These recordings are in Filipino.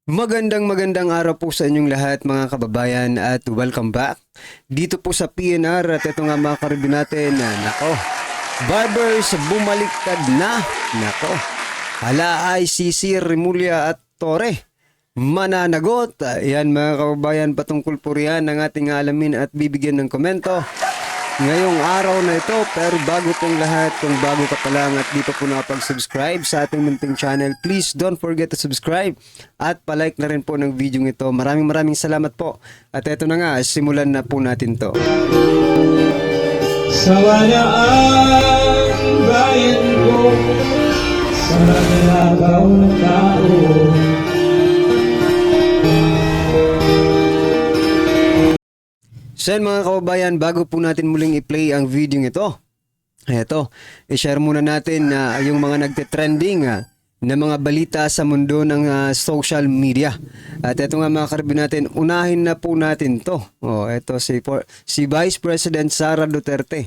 Magandang araw po sa inyong lahat mga kababayan at welcome back dito po sa PNR at ito nga mga karibin natin nako, Barbers bumaliktad na, nako, hala ay si Sir Remulla at Torre mananagot. Yan mga kababayan, patungkol po riyan ang ating alamin at bibigyan ng komento ngayong araw na ito. Pero bago pong lahat, kung bago ka pa lang at di pa po nakapag-subscribe sa ating munting channel, please don't forget to subscribe at palike na rin po ng video ito. Maraming salamat po. At eto na nga, simulan na po natin to. Sawaya ang bayan ko sa maglagaw na tao. So mga kababayan, bago po natin muling i-play ang video ito, eto, i-share muna natin yung mga nagte-trending na mga balita sa mundo ng social media. At eto nga mga karibin natin, unahin na po natin to. Eto si Vice President Sara Duterte.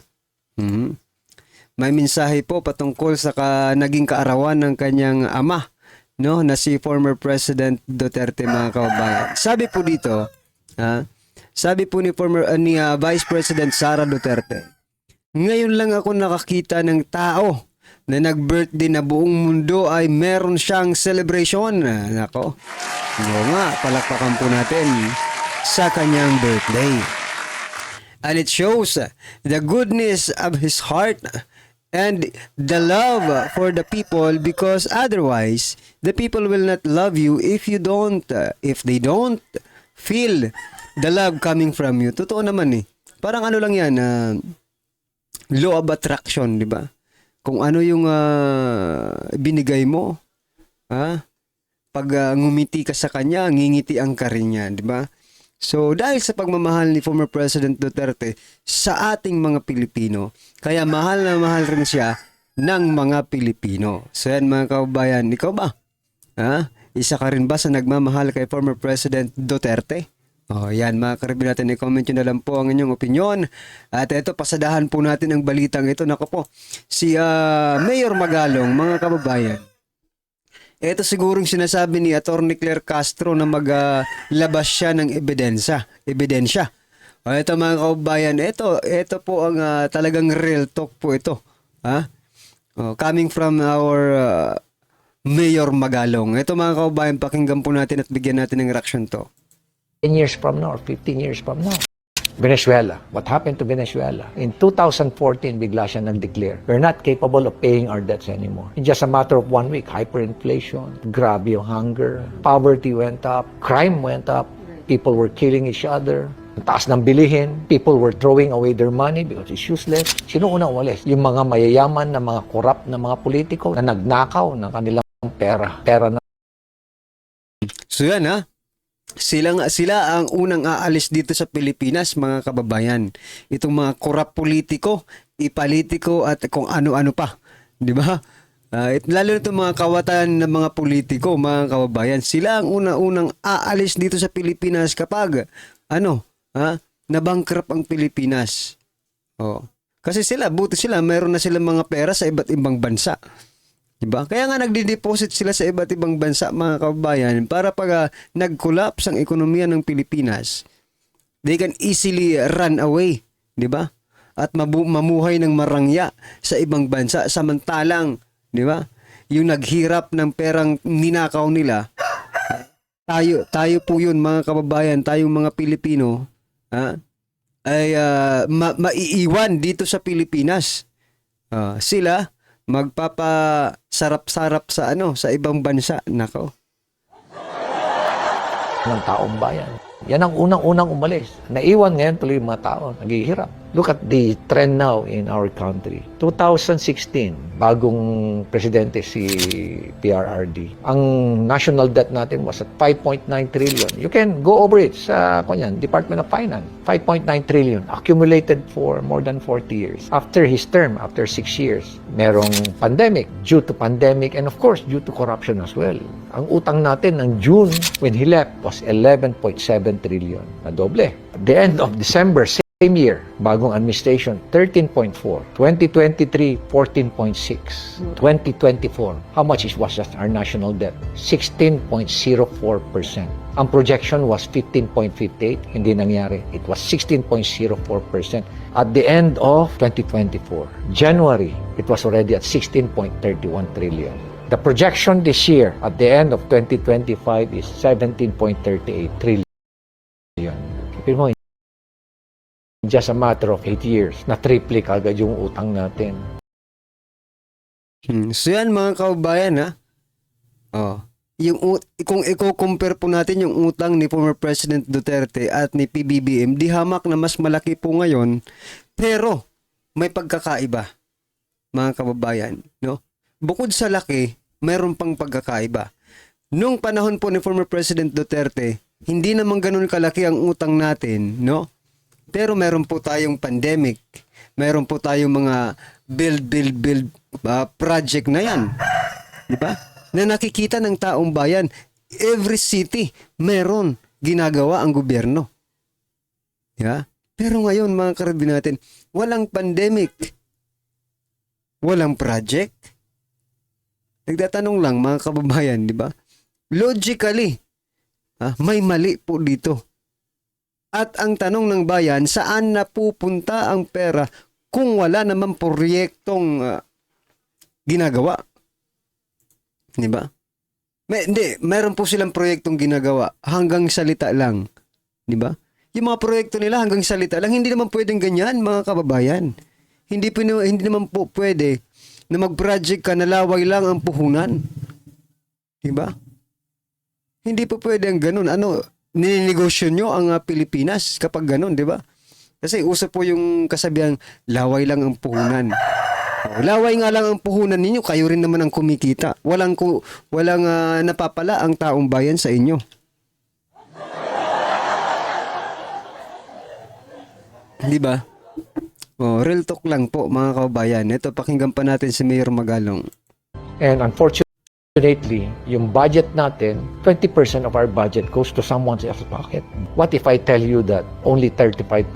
May mensahe po patungkol sa naging kaarawan ng kanyang ama, no, na si former President Duterte mga kababayan. Sabi po dito, sabi po ni Vice President Sara Duterte, ngayon lang ako nakakita ng tao na nag-birthday na buong mundo ay meron siyang celebration. Nako, nga, palakpakan po natin sa kanyang birthday. And it shows the goodness of his heart and the love for the people, because otherwise the people will not love you if they don't feel the love coming from you. Totoo naman eh. Parang ano lang yan, law of attraction, di ba? Kung ano yung binigay mo, pag ngumiti ka sa kanya, ngingitian ka rin yan, di ba? So, dahil sa pagmamahal ni former President Duterte sa ating mga Pilipino, kaya mahal na mahal rin siya ng mga Pilipino. So, yan mga kababayan, ikaw ba? Isa ka rin ba sa nagmamahal kay former President Duterte? Yan mga karibin natin, i-comment nyo na lang po ang inyong opinion. At ito, pasadahan po natin ang balitang ito. Nako po, si Mayor Magalong, mga kababayan. Ito sigurong sinasabi ni Atty. Claire Castro na maglabas siya ng ebidensya. Ito mga kababayan, ito po ang talagang real talk po ito. Coming from our Mayor Magalong. Ito mga kababayan, pakinggan po natin at bigyan natin ng reaction to. 10 years from now or 15 years from now. Venezuela. What happened to Venezuela? In 2014, bigla siya nag-declare, we're not capable of paying our debts anymore. In just a matter of 1 week, hyperinflation, grabe yung hunger, poverty went up, crime went up, people were killing each other, ang taas ng bilihin, people were throwing away their money because it's useless. Sino unang umalis? Yung mga mayayaman na mga corrupt na mga politiko na nagnakaw ng kanilang pera na. So yan Sila ang unang aalis dito sa Pilipinas mga kababayan. Itong mga korap politiko, ipalitiko at kung ano-ano pa, 'di ba? Lalo itong mga kawatan ng mga politiko, mga kababayan, sila ang unang aalis dito sa Pilipinas kapag na-bankrupt ang Pilipinas. Kasi buti sila, mayroon na silang mga pera sa iba't ibang bansa. Diba? Kaya nga nagde-deposit sila sa iba't ibang bansa mga kababayan para pag nag-collapse ang ekonomiya ng Pilipinas, they can easily run away, di ba? At mamuhay ng marangya sa ibang bansa, samantalang, di ba? Yung naghirap ng perang ninakaw nila, tayo po yun mga kababayan, tayong mga Pilipino, ay maiiwan dito sa Pilipinas. Sila magpapasarap-sarap sa ibang bansa. Nako. Ng taong bayan. Yan ang unang-unang umalis. Naiwan ngayon tuloy yung mga tao. Naghihirap. Look at the trend now in our country. 2016, bagong presidente si PRRD. Ang national debt natin was at 5.9 trillion. You can go over it sa Department of Finance. 5.9 trillion accumulated for more than 40 years. After his term, after 6 years, merong pandemic. Due to pandemic and of course, due to corruption as well. Ang utang natin ng June when he left was 11.7 trillion. Na doble. At the end of December Same year, bagong administration, 13.4. 2023, 14.6. 2024, how much was just our national debt? 16.04%. Ang projection was 15.58. Hindi nangyari. It was 16.04%. At the end of 2024, January, it was already at 16.31 trillion. The projection this year, at the end of 2025, is 17.38 trillion. Ipin mo, in just a matter of 8 years, na-triple agad yung utang natin. So yan mga kaubayan ha. Oh, kung i-compare po natin yung utang ni former President Duterte at ni PBBM, di hamak na mas malaki po ngayon, pero may pagkakaiba mga kababayan, no? Bukod sa laki, mayroon pang pagkakaiba. Nung panahon po ni former President Duterte, hindi naman ganun kalaki ang utang natin, no? Pero meron po tayong pandemic. Meron po tayong mga build project na yan. Di ba? Na nakikita ng taong bayan. Every city, meron ginagawa ang gobyerno. Yeah? Pero ngayon, mga karabin natin, walang pandemic. Walang project. Nagtatanong lang, mga kababayan, di ba? Logically, may mali po dito. At ang tanong ng bayan, saan napupunta ang pera kung wala naman proyektong ginagawa? Di ba? Meron po silang proyektong ginagawa hanggang salita lang. Di ba? Yung mga proyekto nila hanggang salita lang, hindi naman pwedeng ganyan, mga kababayan. Hindi naman po pwede na mag-project ka na laway lang ang puhunan. Di ba? Hindi po pwede ang ganun. Nininegosyo nyo ang Pilipinas kapag ganun, di ba? Kasi uso po yung kasabihan, laway lang ang puhunan. Laway nga lang ang puhunan ninyo, kayo rin naman ang kumikita. Walang napapala ang taong bayan sa inyo. Di ba? Real talk lang po mga kababayan. Ito, pakinggan pa natin si Mayor Magalong. And unfortunately, yung budget natin, 20% of our budget goes to someone else's pocket. What if I tell you that only 35%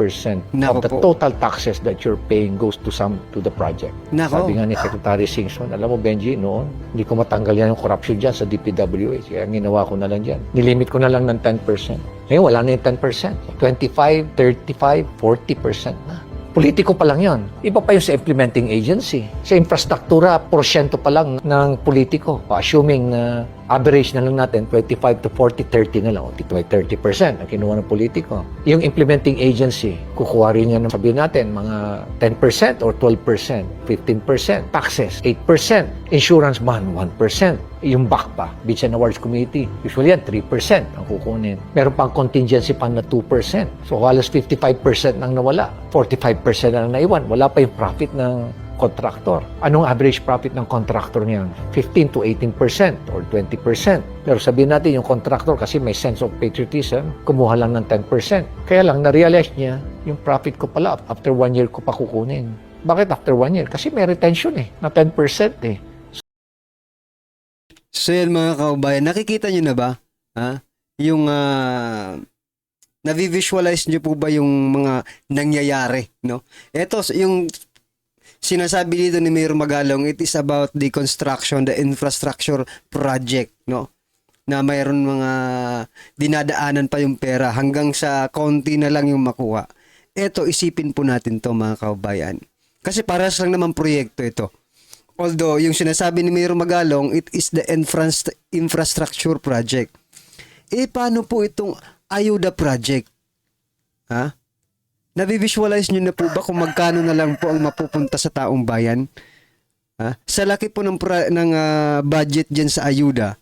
Nako of the po. total taxes that you're paying goes to the project? Nako. Sabi nga ni Secretary Singson, alam mo Benji, noon, hindi ko matanggal yan yung corruption dyan sa DPWH. Kaya ang ginawa ko na lang dyan. Nilimit ko na lang ng 10%. Ngayon, wala na yung 10%. 25, 35, 40% na. Politiko pa lang yon. Iba pa yung sa implementing agency. Sa infrastruktura, porsyento pa lang ng politiko. Assuming na average na lang natin, 25 to 40, 30 na lang. O 30% ang kinuha ng politiko. Yung implementing agency, kukuha rin yan, sabihin natin, mga 10% or 12%, 15%. Taxes, 8%. Insurance bond, 1%. Yung BAC pa, Beach and Awards Committee, usually yan, 3% ang kukunin. Meron pang contingency fund na 2%. So, halos 55% nang nawala. 45% na naiwan. Wala pa yung profit ng contractor. Anong average profit ng contractor niyan? 15 to 18% or 20%. Pero sabihin natin yung contractor kasi may sense of patriotism, kumuha lang ng 10%. Kaya lang, na-realize niya, yung profit ko pala, after 1 year ko pa kukunin. Bakit after 1 year? Kasi may retention na 10% eh. So yan mga kaubayan, nakikita nyo na ba? Yung na-visualize nyo po ba yung mga nangyayari? No? Ito, yung sinasabi dito ni Mayor Magalong, it is about the construction, the infrastructure project, no? Na mayroon mga dinadaanan pa yung pera hanggang sa konti na lang yung makuha. Ito, isipin po natin to mga kaubayan. Kasi para lang naman proyekto ito. Although, yung sinasabi ni Mayor Magalong, it is the infrastructure project. Paano po itong Ayuda project? Nabivisualize nyo na po ba kung magkano na lang po ang mapupunta sa taong bayan? Sa laki po ng budget dyan sa Ayuda,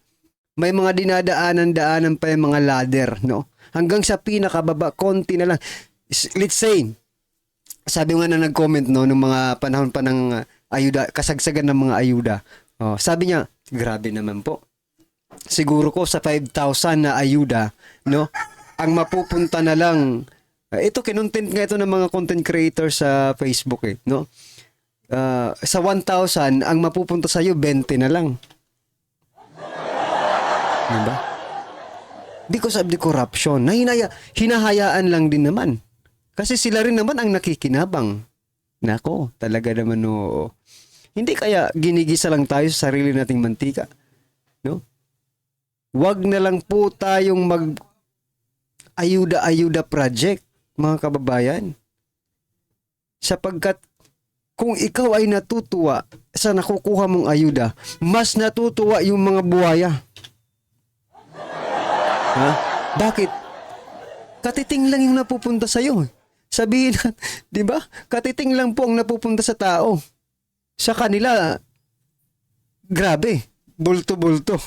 may mga dinadaanan-daanan pa yung mga ladder, no? Hanggang sa pinakababa, konti na lang. Let's say, sabi nga na nag-comment, no, nung mga panahon pa ng ayuda, kasagsagan ng mga ayuda. Sabi niya, grabe naman po. Siguro ko sa 5,000 na ayuda, no, ang mapupunta na lang, ito kinontent nga ito ng mga content creators sa Facebook no. Sa 1,000, ang mapupunta sa iyo 20 na lang. Diba? Because of the corruption. Hinahayaan lang din naman. Kasi sila rin naman ang nakikinabang. Nako, talaga naman oo. Hindi kaya ginigisa lang tayo sa sarili nating mantika, no? Wag na lang po tayong mag ayuda-ayuda project, mga kababayan. Sapagkat kung ikaw ay natutuwa sa nakukuha mong ayuda, mas natutuwa yung mga buhaya. Ha? Bakit? Katiting lang yung napupunta sa'yo. Sabihin na, di ba? Katiting lang po ang napupunta sa tao. Sa kanila, grabe, bulto-bulto.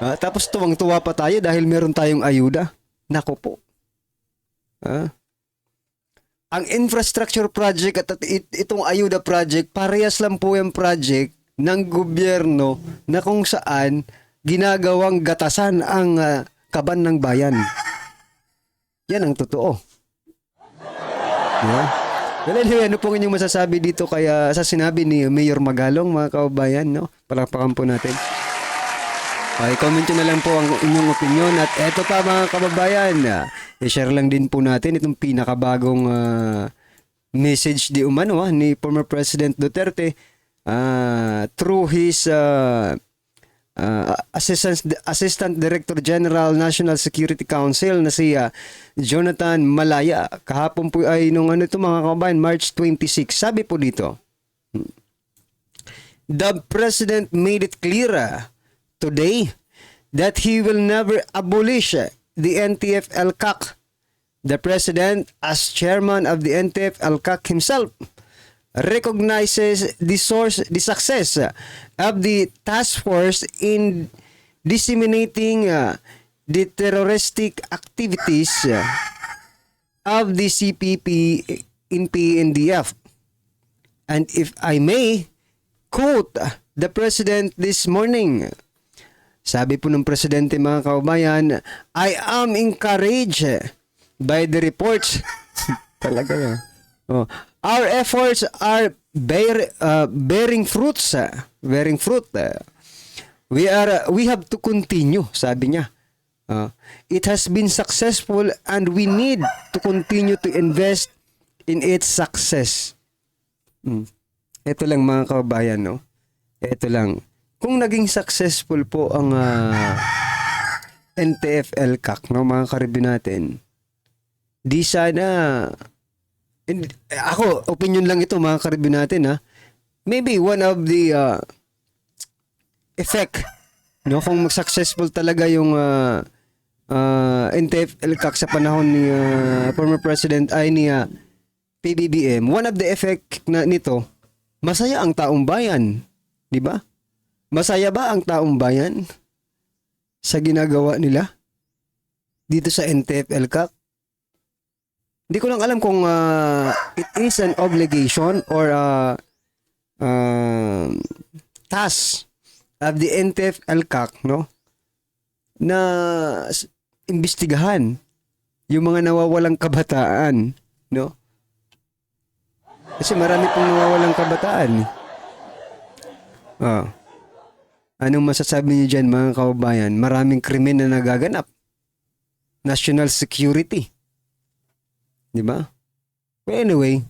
Tapos tuwang-tuwa pa tayo dahil meron tayong ayuda. Nako po. Ang infrastructure project at itong ayuda project, parehas lang po yung project ng gobyerno na kung saan ginagawang gatasan ang kaban ng bayan. Yan ang totoo. Yeah. Well, anyway, ano pong inyong masasabi dito kaya sa sinabi ni Mayor Magalong, mga kababayan, no? Palakpakan po natin. Okay, comment nyo na lang po ang inyong opinion. At eto pa mga kababayan, i-share lang din po natin itong pinakabagong message di umano ni former President Duterte through his Assistant Director General National Security Council na si Jonathan Malaya. Kahapon po ay nung ano ito mga kababayan, March 26. Sabi po dito, the President made it clear today that he will never abolish the NTF-ELCAC. The President, as chairman of the NTF-ELCAC himself, recognizes the success of the task force in disseminating the terroristic activities of the CPP in PNDF. And if I may quote the President this morning, sabi po ng Presidente mga kababayan, I am encouraged by the reports. Talaga yan. Our efforts are bearing fruits. Bearing fruit. We have to continue, sabi niya. It has been successful and we need to continue to invest in its success. Ito lang mga kababayan, no? Ito lang. Kung naging successful po ang NTF-ELCAC, no, mga karibin natin, di sana, ako, opinion lang ito mga karibin natin, maybe one of the effect, no, kung successful talaga yung NTF-ELCAC sa panahon ni former President ay ni PBBM, one of the effect na nito, masaya ang taong bayan, di ba? Masaya ba ang taong bayan sa ginagawa nila dito sa NTF-ELCAC? Hindi ko lang alam kung it is an obligation or task of the NTF-ELCAC, no, na imbestigahan yung mga nawawalang kabataan, no? Kasi marami pong nawawalang kabataan. Anong masasabi niyo dyan mga kababayan? Maraming krimen na nagaganap. National security. Di ba? Well, anyway,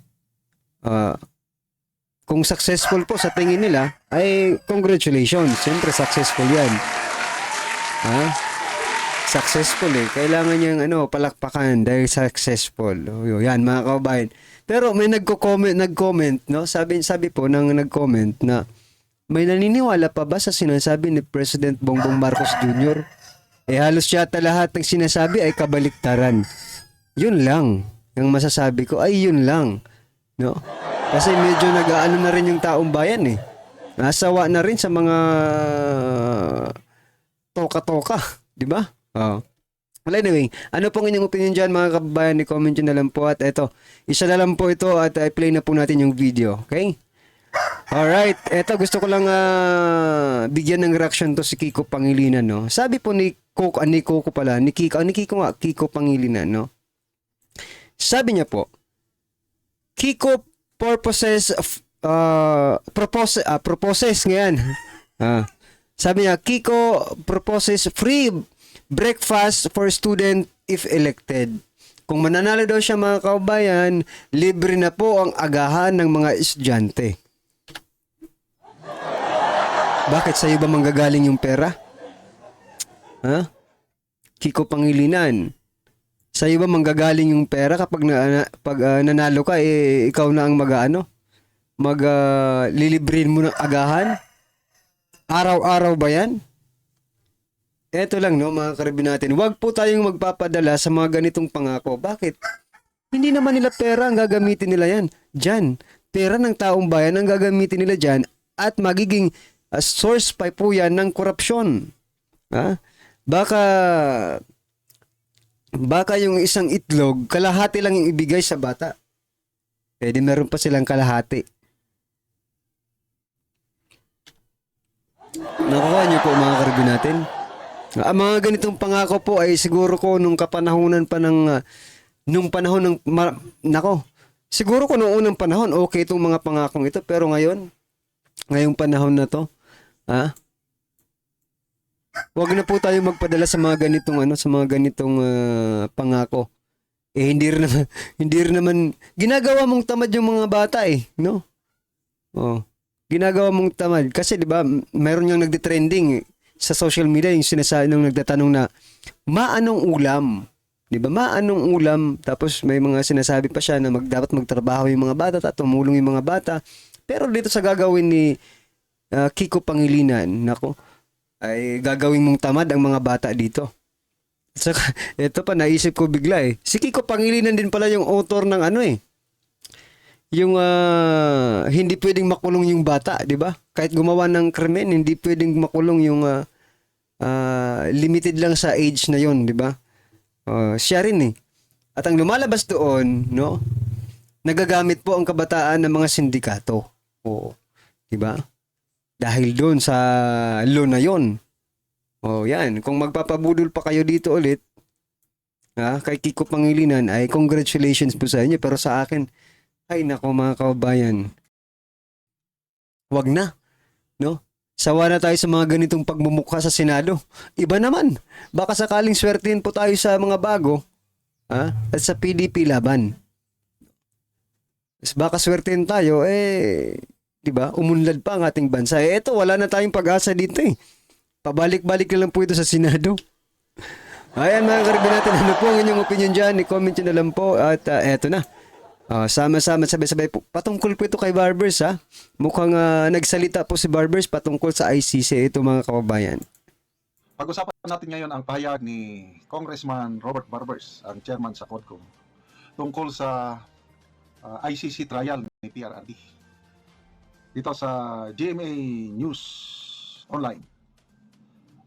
kung successful po sa tingin nila, ay congratulations. Siyempre successful yan. Successful eh. Kailangan niyang palakpakan dahil successful. Yan mga kababayan. Pero may nag-comment, no? Sabi po nang nag-comment na may naniniwala pa ba sa sinasabi ni President Bongbong Marcos Jr.? Halos yata lahat ng sinasabi ay kabaliktaran. Yun lang. Ang masasabi ko ay yun lang. No? Kasi medyo nag-aano na rin yung taong bayan eh. Nasawa na rin sa mga toka-toka. Di ba? Well, anyway, ano pong inyong opinion dyan mga kababayan? I-comment nyo na lang po. At eto, isa na lang po ito at i-play na po natin yung video. Okay? Alright, eto gusto ko lang bigyan ng reaction to si Kiko Pangilinan, no? Sabi po ni Kiko Pangilinan, no? Sabi niya po, Kiko proposes ngayon. Sabi niya, Kiko proposes free breakfast for student if elected. Kung mananalo daw siya mga kababayan, libre na po ang agahan ng mga estudyante. Bakit sa'yo ba manggagaling yung pera? Ha? Kiko Pangilinan. Sa'yo ba manggagaling yung pera kapag nanalo ka, ikaw na ang lilibrin mo ng agahan? Araw-araw ba yan? Eto lang no mga karibin natin. Huwag po tayong magpapadala sa mga ganitong pangako. Bakit? Hindi naman nila pera ang gagamitin nila yan. Diyan. Pera ng taong bayan ang gagamitin nila dyan at magiging source pa po yan ng korupsyon. Ha? Baka yung isang itlog, kalahati lang yung ibigay sa bata. Pwede meron pa silang kalahati. Nakuha niyo po mga karibin natin. Ang mga ganitong pangako po ay siguro ko nung kapanahunan pa ng nung panahon ng siguro ko nung unang panahon okay itong mga pangakong ito, pero ngayong panahon na to, wag na po tayo magpadala sa mga ganitong pangako. Hindi rin naman ginagawa mong tamad yung mga bata no? Oh. Ginagawa mong tamad kasi 'di ba, mayroon yung nagde-trending sa social media yung sinasabi nung nagtatanong na maanong ulam, 'di ba? Maanong ulam, tapos may mga sinasabi pa siya na dapat magtrabaho yung mga bata at tumulong yung mga bata. Pero dito sa gagawin ni Kiko Pangilinan, ay gagawin mong tamad ang mga bata dito. So, ito pa naisip ko bigla si Kiko Pangilinan din pala yung author ng yung hindi pwedeng makulong yung bata, di ba? Kahit gumawa ng krimen, hindi pwedeng makulong yung limited lang sa age na yon, di ba? Siya rin At ang lumalabas doon, no? Nagagamit po ang kabataan ng mga sindikato. Oo. Di ba? Dahil doon sa law na yon. Yan. Kung magpapabudol pa kayo dito ulit, kay Kiko Pangilinan, ay congratulations po sa inyo. Pero sa akin, ay nako mga kababayan, wag na, no? Sawa na tayo sa mga ganitong pagmumukha sa Senado. Iba naman, baka sakaling swertihin po tayo sa mga bago, at sa PDP laban. Baka swertihin tayo, di ba, umunlad pa ang ating bansa. Eto, wala na tayong pag-asa dito Pabalik-balik na lang po ito sa Senado. Ayan mga karibin natin, ano po ang inyong opinion dyan? I-comment nyo na lang po at eto na. Sama-sama, sabay-sabay po. Patungkol po ito kay Barbers Mukhang nagsalita po si Barbers patungkol sa ICC ito mga kababayan. Pag-usapan natin ngayon ang pahayag ni Congressman Robert Barbers, ang chairman sa CODCOM, tungkol sa ICC trial ni PRRD. Dito sa GMA News Online.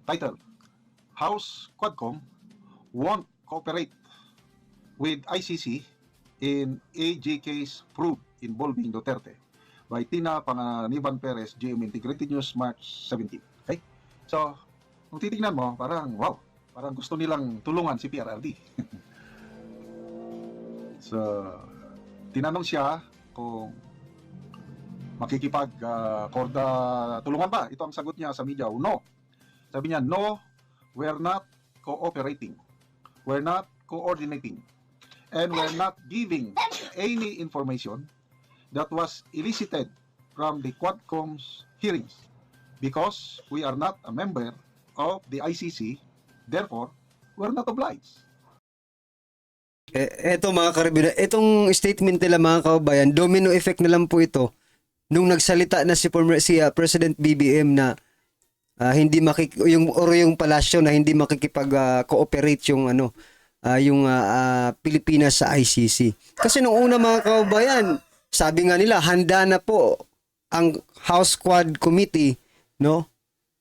Title, House CODCOM won't cooperate with ICC in AG case proved involving Duterte by Tina Panganiban Perez, GM Integrated News, March 17. Okay? So, kung titignan mo, parang wow, parang gusto nilang tulungan si PRRD. So, tinanong siya kung makikipag-korda tulungan ba? Ito ang sagot niya sa media, no. Sabi niya, no, we're not cooperating. We're not coordinating. And we're not giving any information that was elicited from the Quadcom's hearings because we are not a member of the ICC, therefore, we're not obliged. Eto mga karibina, itong statement nila mga kababayan, domino effect na lang po ito nung nagsalita na si President BBM na yung palasyo na hindi makikipag-cooperate yung Pilipinas sa ICC. Kasi nung una mga kababayan, sabi nga nila handa na po ang House Quad Committee, no,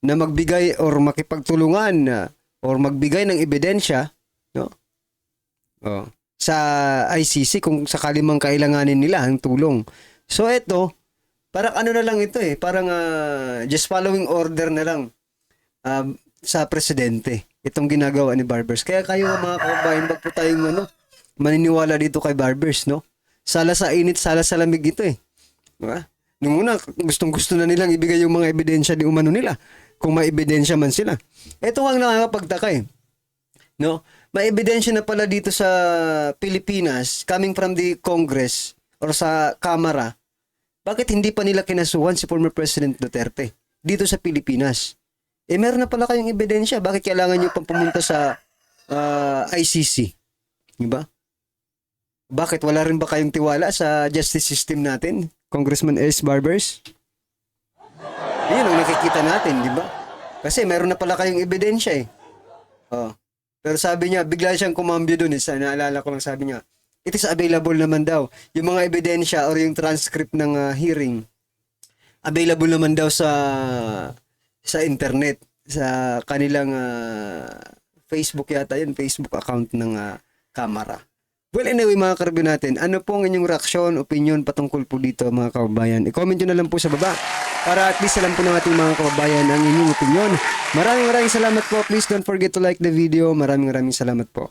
na magbigay or makipagtulungan or magbigay ng ebidensya, no, sa ICC kung sakali mang kailanganin nila ang tulong. So ito, parang na lang ito parang just following order na lang sa presidente. Itong ginagawa ni Barbers. Kaya kayo mga kababayan, wag po tayong maniniwala dito kay Barbers, no? Sala sa init, sala sa lamig ito Diba? Nung una, gustong-gusto na nilang ibigay yung mga ebidensya di umano nila. Kung may ebidensya man sila. Ito ang nakakapagtaka no? may ebidensya na pala dito sa Pilipinas, coming from the Congress or sa Kamara, bakit hindi pa nila kinasuhan si former President Duterte dito sa Pilipinas? Meron na pala kayong ebidensya. Bakit kailangan nyo pang pumunta sa ICC? Diba? Bakit? Wala rin ba kayong tiwala sa justice system natin, Congressman S. Barbers? Yun ang nakikita natin, di ba? Kasi meron na pala kayong ebidensya eh. Oh. Pero sabi niya, bigla siyang kumambyo dun. Naalala ko lang sabi niya, it is available naman daw. Yung mga ebidensya or yung transcript ng hearing, available naman daw sa internet, sa kanilang Facebook yata yun, Facebook account ng Kamara. Well, anyway mga karabyo natin, ano po ang inyong reaksyon, opinion patungkol po dito mga kababayan? I-comment nyo na lang po sa baba para at least alam po ng ating mga kababayan ang inyong opinion. Maraming salamat po. Please don't forget to like the video. Maraming salamat po.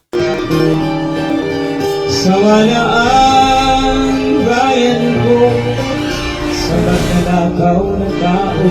Sawayaan bayan ko sa magnanakaw na tao.